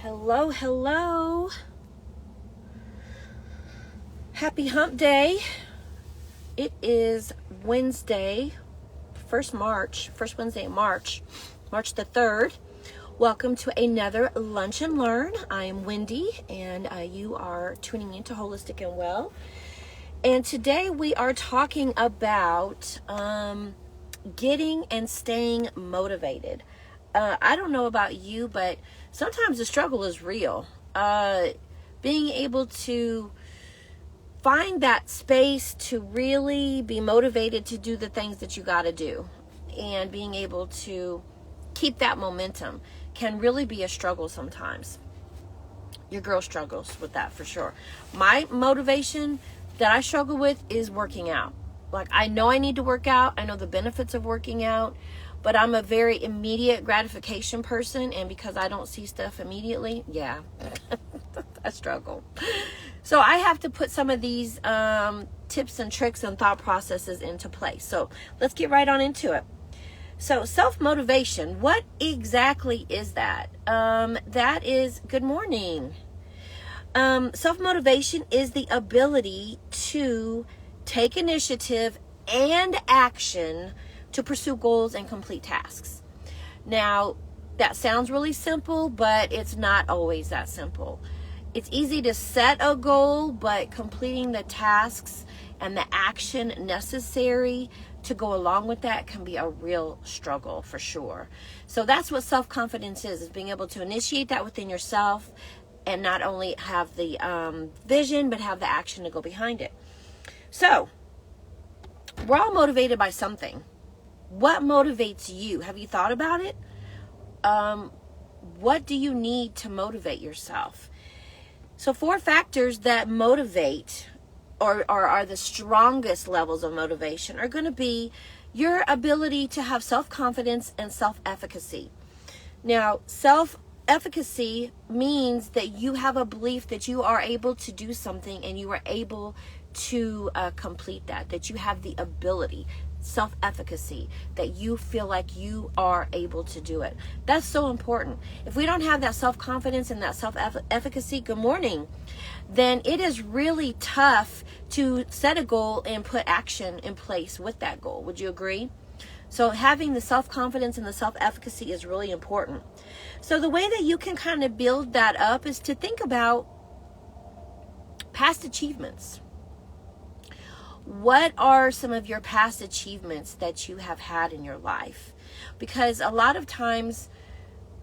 Hello, hello. Happy hump day. It is Wednesday, first Wednesday in March the 3rd. Welcome to another Lunch and Learn. I am Wendy, and you are tuning into Holistic and Well. And today we are talking about getting and staying motivated. I don't know about you, but sometimes the struggle is real. Being able to find that space to really be motivated to do the things that you got to do, and being able to keep that momentum can really be a struggle sometimes. Your girl struggles with that for sure. My motivation that I struggle with is working out. Like, I know I need to work out. I know the benefits of working out, but I'm a very immediate gratification person, and because I don't see stuff immediately, I struggle. So I have to put some of these tips and tricks and thought processes into place. So let's get right on into it. So self-motivation, what exactly is that? That is, good morning. Self-motivation is the ability to take initiative and action to pursue goals and complete tasks. Now, that sounds really simple, but it's not always that simple. It's easy to set a goal, but completing the tasks and the action necessary to go along with that can be a real struggle for sure. So that's what self-confidence is being able to initiate that within yourself and not only have the vision, but have the action to go behind it. So, we're all motivated by something. What motivates you? Have you thought about it? What do you need to motivate yourself? So 4 factors that motivate or are the strongest levels of motivation are going to be your ability to have self-confidence and self-efficacy. Now, self-efficacy means that you have a belief that you are able to do something and you are able to complete that you have the ability. Self-efficacy, that you feel like you are able to do it. That's so important. If we don't have that self-confidence and that self-efficacy, good morning, then it is really tough to set a goal and put action in place with that goal. Would you agree? So having the self-confidence and the self-efficacy is really important. So the way that you can kind of build that up is to think about past achievements. What are some of your past achievements that you have had in your life? Because a lot of times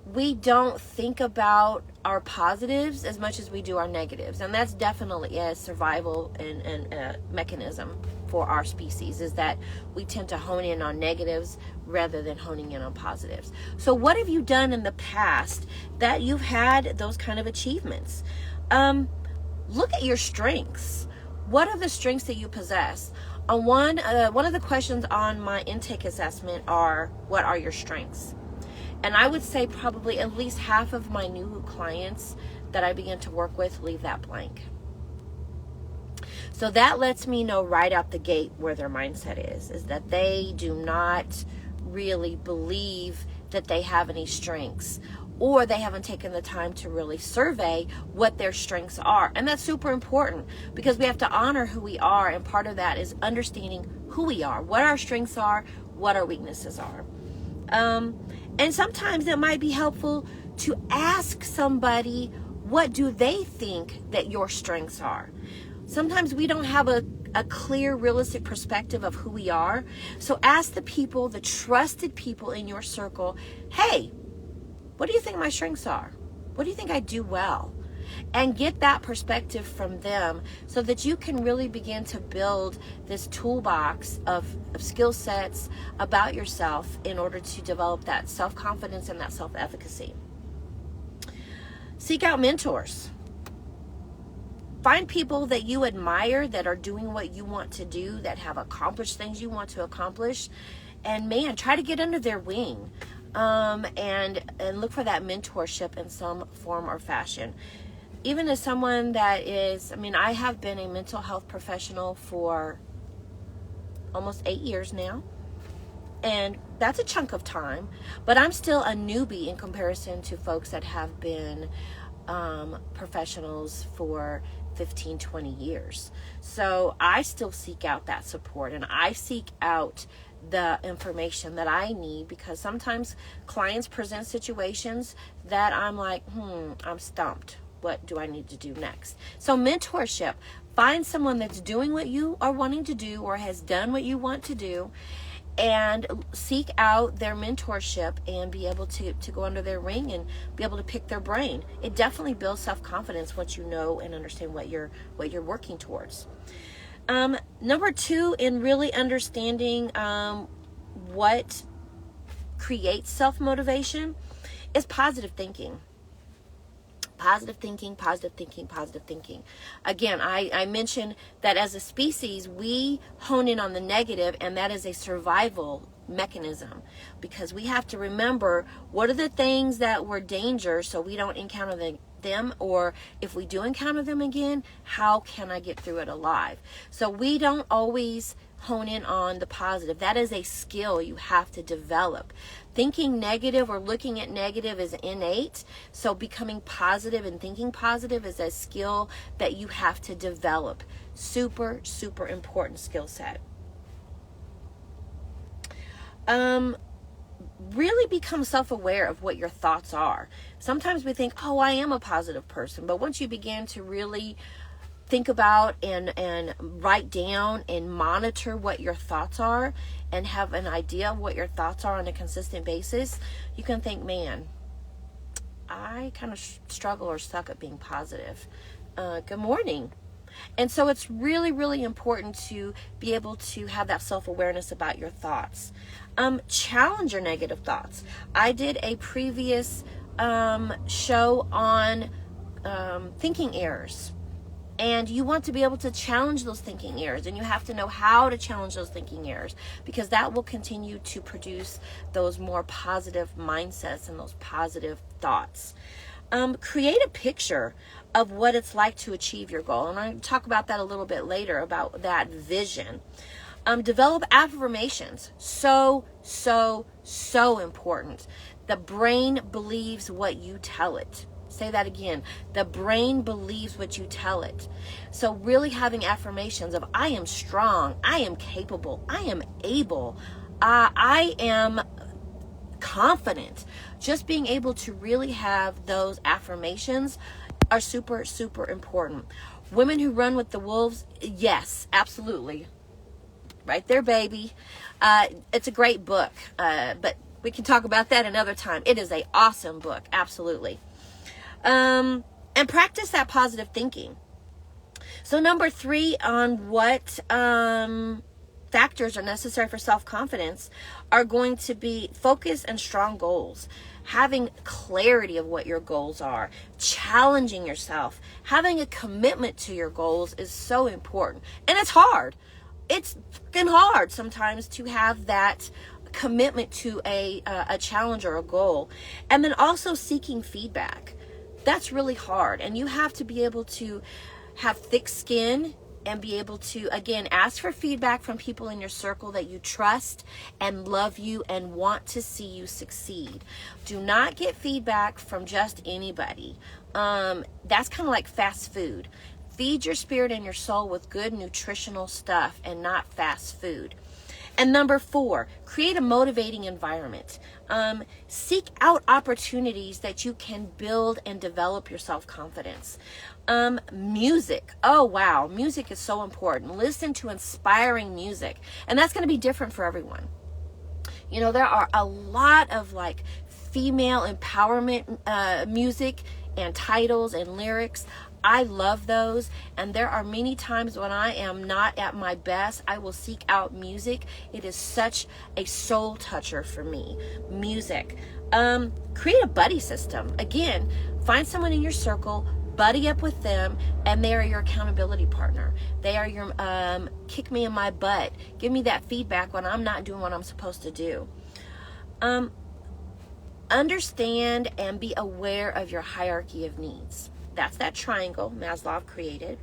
we don't think about our positives as much as we do our negatives. And that's definitely a survival and mechanism for our species, is that we tend to hone in on negatives rather than honing in on positives. So what have you done in the past that you've had those kind of achievements? Look at your strengths. What are the strengths that you possess? One of the questions on my intake assessment are, what are your strengths? And I would say probably at least half of my new clients that I begin to work with leave that blank. So that lets me know right out the gate where their mindset is that they do not really believe that they have any strengths, or they haven't taken the time to really survey what their strengths are. And that's super important, because we have to honor who we are, and part of that is understanding who we are, what our strengths are, what our weaknesses are. And sometimes it might be helpful to ask somebody, what do they think that your strengths are? Sometimes we don't have a clear, realistic perspective of who we are. So ask the people, the trusted people in your circle, hey, what do you think my strengths are? What do you think I do well? And get that perspective from them so that you can really begin to build this toolbox of skill sets about yourself in order to develop that self-confidence and that self-efficacy. Seek out mentors. Find people that you admire that are doing what you want to do, that have accomplished things you want to accomplish, and try to get under their wing. And look for that mentorship in some form or fashion. Even as someone that is, I have been a mental health professional for almost 8 years now. And that's a chunk of time, but I'm still a newbie in comparison to folks that have been professionals for 15, 20 years. So I still seek out that support, and I seek out the information that I need, because sometimes clients present situations that I'm like, I'm stumped. What do I need to do next? So mentorship, find someone that's doing what you are wanting to do or has done what you want to do, and seek out their mentorship and be able to go under their wing and be able to pick their brain. It definitely builds self-confidence once you know and understand what you're working towards. Number 2, in really understanding what creates self-motivation, is positive thinking. Positive thinking, positive thinking, positive thinking. Again, I mentioned that as a species, we hone in on the negative, and that is a survival mechanism, because we have to remember what are the things that were danger so we don't encounter them, or if we do encounter them again, how can I get through it alive? So we don't always hone in on the positive. That is a skill you have to develop. Thinking negative or looking at negative is innate, so becoming positive and thinking positive is a skill that you have to develop. Super, super important skill set. Really become self-aware of what your thoughts are. Sometimes we think, oh, I am a positive person, but once you begin to really think about and write down and monitor what your thoughts are and have an idea of what your thoughts are on a consistent basis, you can think, man, I kind of struggle or suck at being positive. Good morning. And so it's really, really important to be able to have that self-awareness about your thoughts. Challenge your negative thoughts. I did a previous show on thinking errors. And you want to be able to challenge those thinking errors, and you have to know how to challenge those thinking errors, because that will continue to produce those more positive mindsets and those positive thoughts. Create a picture of what it's like to achieve your goal. And I'm going to talk about that a little bit later, about that vision. Develop affirmations. So important. The brain believes what you tell it. Say that again. The brain believes what you tell it. So really having affirmations of, I am strong, I am capable, I am able, I am confident. Just being able to really have those affirmations are super, super important. Women Who Run with the Wolves, yes, absolutely. Right there, baby. It's a great book, but we can talk about that another time. It is an awesome book, absolutely. And practice that positive thinking. So number 3 on what factors are necessary for self-confidence are going to be focus and strong goals. Having clarity of what your goals are, challenging yourself, having a commitment to your goals is so important. And it's hard. It's fucking hard sometimes to have that commitment to a challenge or a goal. And then also seeking feedback. That's really hard, and you have to be able to have thick skin and be able to, again, ask for feedback from people in your circle that you trust and love you and want to see you succeed. Do not get feedback from just anybody. That's kind of like fast food. Feed your spirit and your soul with good nutritional stuff and not fast food. And number 4, create a motivating environment. Seek out opportunities that you can build and develop your self-confidence. Music. Oh, wow. Music is so important. Listen to inspiring music. And that's going to be different for everyone. You know, there are a lot of like female empowerment music and titles and lyrics. I love those, and there are many times when I am not at my best, I will seek out music. It is such a soul toucher for me. Music. Create a buddy system. Again, find someone in your circle, buddy up with them, and they are your accountability partner. They are your kick me in my butt. Give me that feedback when I'm not doing what I'm supposed to do. Understand and be aware of your hierarchy of needs. That's that triangle Maslow created.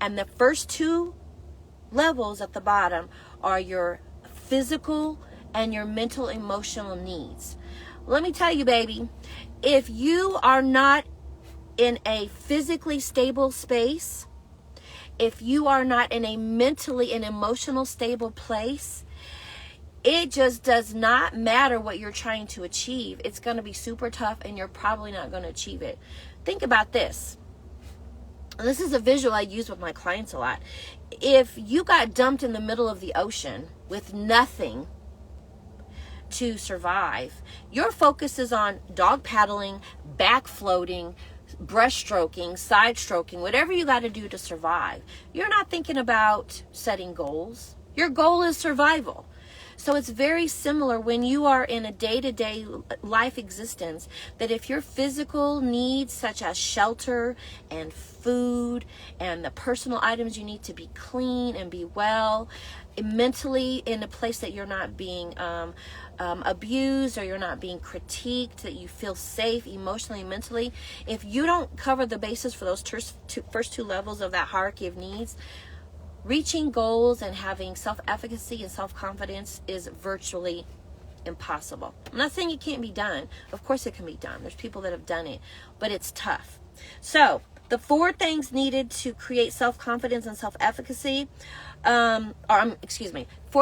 And the first 2 levels at the bottom are your physical and your mental emotional needs. Let me tell you, baby, If you are not in a physically stable space, if you are not in a mentally and emotional stable place, it just does not matter what you're trying to achieve. It's going to be super tough and you're probably not going to achieve it. Think about this. This is a visual I use with my clients a lot. If you got dumped in the middle of the ocean with nothing to survive, your focus is on dog paddling, back floating, breaststroking, side stroking, whatever you got to do to survive. You're not thinking about setting goals. Your goal is survival. So it's very similar when you are in a day-to-day life existence, that if your physical needs such as shelter and food and the personal items you need to be clean and be well, mentally in a place that you're not being abused or you're not being critiqued, that you feel safe emotionally and mentally, if you don't cover the basis for those first two levels of that hierarchy of needs, reaching goals and having self-efficacy and self-confidence is virtually impossible. I'm not saying it can't be done. Of course it can be done. There's people that have done it, but it's tough. So the 4 things needed to create self-confidence and self-efficacy, 4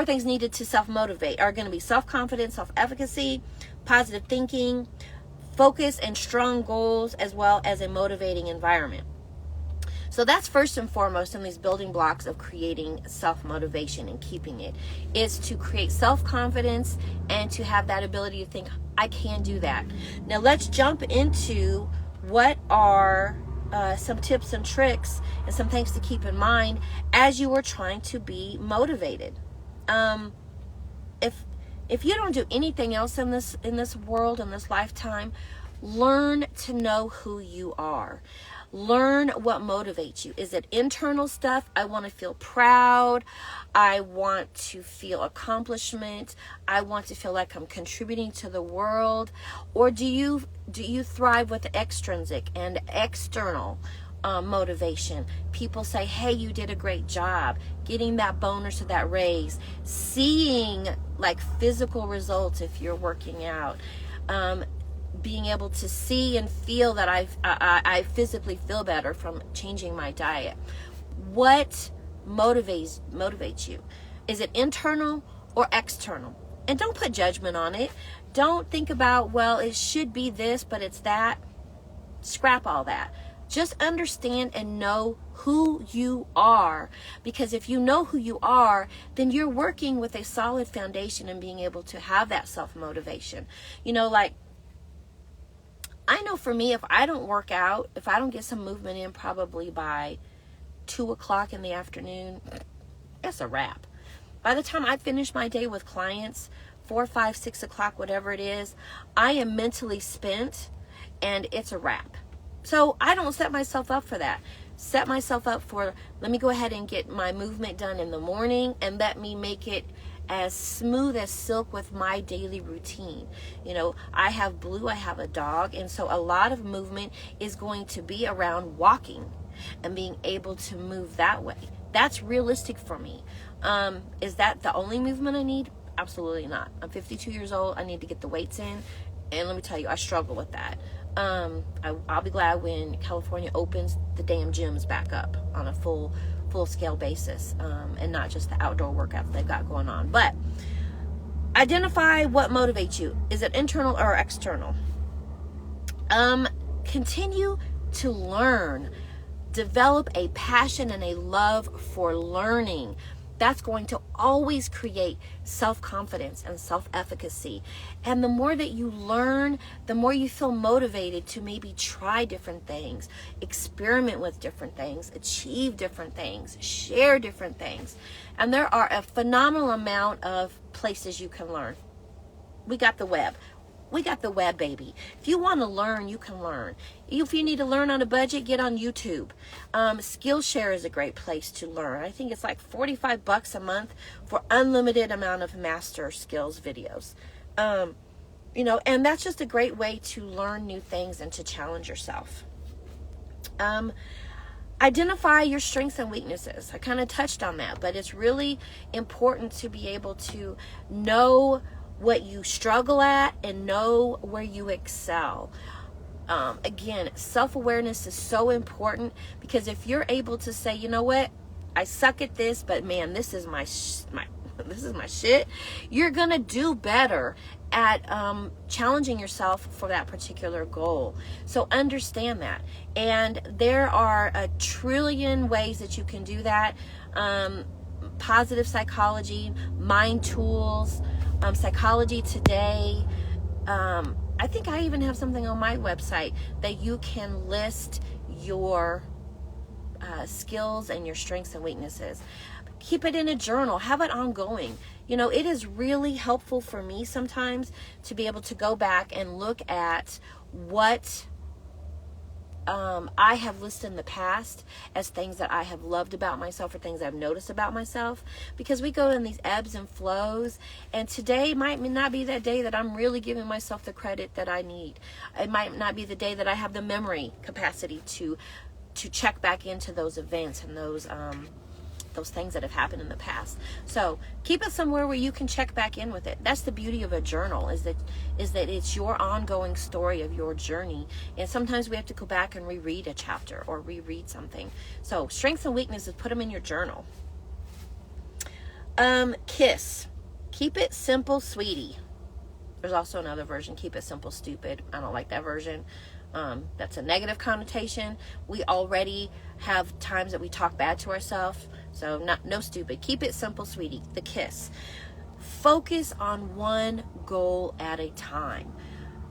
things needed to self-motivate are going to be self-confidence, self-efficacy, positive thinking, focus and strong goals, as well as a motivating environment. So that's first and foremost in these building blocks of creating self-motivation and keeping it, is to create self-confidence and to have that ability to think, I can do that. Now let's jump into what are some tips and tricks and some things to keep in mind as you are trying to be motivated. If you don't do anything else in this world, in this lifetime, learn to know who you are. Learn what motivates you. Is it internal stuff? I want to feel proud. I want to feel accomplishment. I want to feel like I'm contributing to the world. Or do you thrive with extrinsic and external motivation? People say, hey, you did a great job. Getting that bonus or that raise. Seeing like physical results if you're working out. Being able to see and feel that I physically feel better from changing my diet. What motivates you? Is it internal or external? And don't put judgment on it. Don't think about, well, it should be this, but it's that. Scrap all that. Just understand and know who you are. Because if you know who you are, then you're working with a solid foundation and being able to have that self-motivation. You know, like, I know for me, if I don't work out, if I don't get some movement in probably by 2 o'clock in the afternoon, it's a wrap. By the time I finish my day with clients, 4, 5, 6 o'clock, whatever it is, I am mentally spent and it's a wrap. So I don't set myself up for that. Set myself up for, let me go ahead and get my movement done in the morning and let me make it as smooth as silk with my daily routine. You know, I have Blue, I have a dog, and so a lot of movement is going to be around walking and being able to move that way. That's realistic for me. Is that the only movement I need? Absolutely not. I'm 52 years old. I need to get the weights in, and let me tell you, I struggle with that. I'll be glad when California opens the damn gyms back up on a full scale basis, and not just the outdoor workouts they've got going on. But identify what motivates you. Is it internal or external? Continue to learn. Develop a passion and a love for learning. That's going to always create self-confidence and self-efficacy. And the more that you learn, the more you feel motivated to maybe try different things, experiment with different things, achieve different things, share different things. And there are a phenomenal amount of places you can learn. We got the web. We got the web, baby. If you want to learn, you can learn. If you need to learn on a budget, get on YouTube. Skillshare is a great place to learn. I think it's like $45 a month for unlimited amount of master skills videos. You know, and that's just a great way to learn new things and to challenge yourself. Identify your strengths and weaknesses. I kind of touched on that, but it's really important to be able to know what you struggle at and know where you excel. Again, self-awareness is so important, because if you're able to say, you know what, I suck at this, but man, this is my this is my shit, you're gonna do better at challenging yourself for that particular goal. So understand that. And there are a trillion ways that you can do that. Positive psychology, mind tools, Psychology Today. I think I even have something on my website that you can list your skills and your strengths and weaknesses. Keep it in a journal. Have it ongoing. You know, it is really helpful for me sometimes to be able to go back and look at what I have listed in the past as things that I have loved about myself or things I've noticed about myself, because we go in these ebbs and flows, and today might not be that day that I'm really giving myself the credit that I need. It might not be the day that I have the memory capacity to check back into those events and those things that have happened in the past. So keep it somewhere where you can check back in with it. That's the beauty of a journal, is that it's your ongoing story of your journey. And sometimes we have to go back and reread a chapter or reread something. So strengths and weaknesses, put them in your journal. KISS. Keep it simple, sweetie. There's also another version, keep it simple, stupid. I don't like that version. That's a negative connotation. We already have times that we talk bad to ourselves. So no stupid. Keep it simple, sweetie. The KISS. Focus on one goal at a time.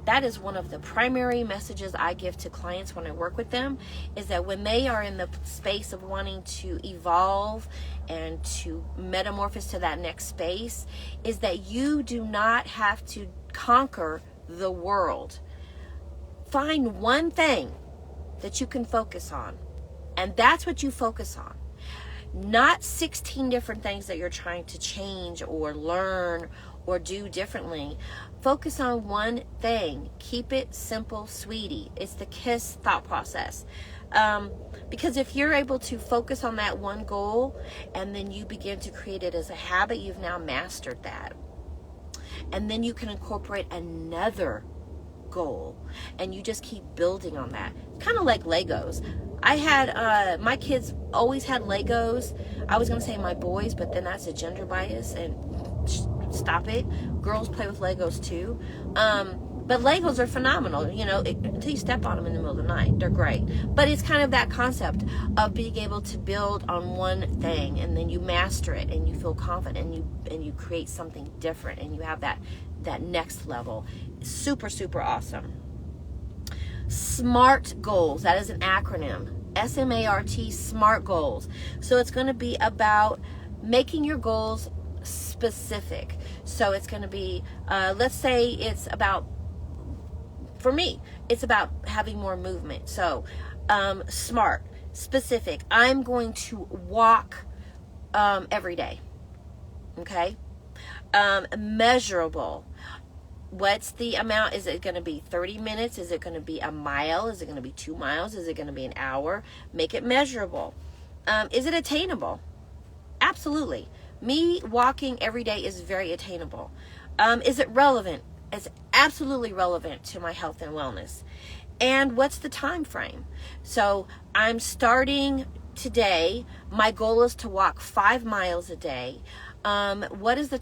That is one of the primary messages I give to clients when I work with them, is that when they are in the space of wanting to evolve and to metamorphose to that next space, is that you do not have to conquer the world. Find one thing that you can focus on, and that's what you focus on. Not 16 different things that you're trying to change or learn or do differently. Focus on one thing. Keep it simple, sweetie. It's the KISS thought process. Because if you're able to focus on that one goal and then you begin to create it as a habit, you've now mastered that. And then you can incorporate another goal and you just keep building on that. Kind of like Legos. I had my kids always had Legos. I was going to say my boys, but then that's a gender bias, and stop it. Girls play with Legos too. But Legos are phenomenal, you know, until you step on them in the middle of the night. They're great. But it's kind of that concept of being able to build on one thing, and then you master it and you feel confident and you create something different, and you have that next level. Super, super awesome. SMART goals. That is an acronym. SMART, SMART goals. So it's going to be about making your goals specific. So it's going to be, let's say it's about, for me, it's about having more movement. So SMART, specific. I'm going to walk every day. Okay? Measurable. What's the amount? Is it going to be 30 minutes? Is it going to be a mile? Is it going to be 2 miles? Is it going to be an hour? Make it measurable. Is it attainable? Absolutely. Me walking every day is very attainable. Is it relevant? It's absolutely relevant to my health and wellness. And what's the time frame? So I'm starting today. My goal is to walk 5 miles a day. What is the